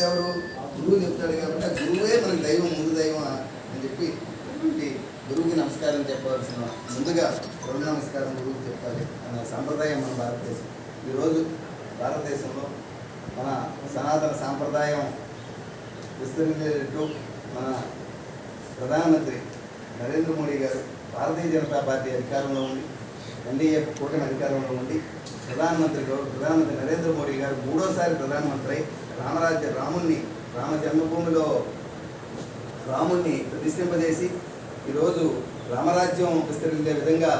ఎవరు? గురువు చెప్తాడు కాబట్టి ఆ గురువే మనకి దైవం, ముందు దైవం అని చెప్పి గురువుకి నమస్కారం చెప్పవలసిన ముందుగా రెండు నమస్కారం గురువుకి చెప్పాలి అనే సాంప్రదాయం మన భారతదేశం. ఈరోజు భారతదేశంలో మన సనాతన సాంప్రదాయం విస్తరించేటట్టు మన ప్రధానమంత్రి నరేంద్ర మోడీ గారు భారతీయ జనతా పార్టీ అధికారంలో ఉండి, ఎన్డీఏ కూటమి అధికారంలో ఉండి ప్రధానమంత్రి నరేంద్ర మోడీ గారు మూడోసారి ప్రధానమంత్రి రాముణ్ణి రామ జన్మభూమిలో రాముణ్ణి ప్రతిష్ఠింపజేసి ఈరోజు రామరాజ్యం విస్తరించే విధంగా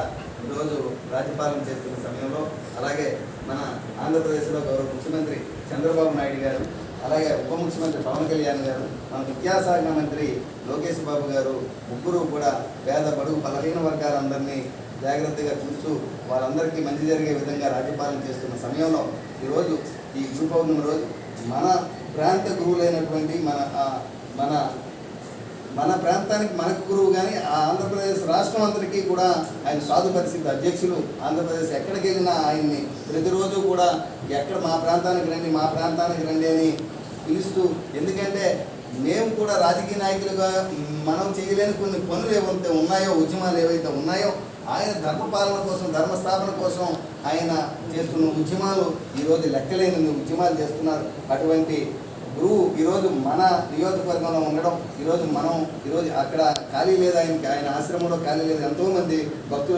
ఈరోజు రాజ్యపాలన చేస్తున్న సమయంలో, అలాగే మన ఆంధ్రప్రదేశ్లో గౌరవ ముఖ్యమంత్రి చంద్రబాబు నాయుడు గారు, అలాగే ఉప ముఖ్యమంత్రి పవన్ కళ్యాణ్ గారు, మన విద్యాశాఖ మంత్రి లోకేష్ బాబు గారు, ముగ్గురు కూడా పేద బడుగు బలహీన వర్గాలందరినీ జాగ్రత్తగా చూస్తూ వాళ్ళందరికీ మంచి జరిగే విధంగా రాజ్యపాలన చేస్తున్న సమయంలో ఈరోజు ఈ గురు పౌర్ణమి రోజు మన ప్రాంత గురువులైనటువంటి మన ప్రాంతానికి మనకు గురువు కానీ ఆంధ్రప్రదేశ్ రాష్ట్రం అందరికీ కూడా ఆయన సాధు పరిస్థితి అధ్యక్షులు. ఆంధ్రప్రదేశ్ ఎక్కడికి వెళ్ళినా ఆయన్ని ప్రతిరోజు కూడా ఎక్కడ మా ప్రాంతానికి రండి అని పిలుస్తూ, ఎందుకంటే మేము కూడా రాజకీయ నాయకులుగా మనం చేయలేని కొన్ని పనులు ఏవైతే ఉన్నాయో, ఉద్యమాలు ఏవైతే ఉన్నాయో, ఆయన ధర్మపాలన కోసం, ధర్మస్థాపన కోసం ఆయన చేస్తున్న ఉద్యమాలు ఈరోజు లెక్కలేని ఉద్యమాలు చేస్తున్నారు. అటువంటి గురువు ఈరోజు మన నియోజకవర్గంలో ఉండడం, ఈరోజు అక్కడ ఖాళీ లేదు, ఆయన ఆశ్రమంలో ఖాళీ లేదు, ఎంతోమంది భక్తులు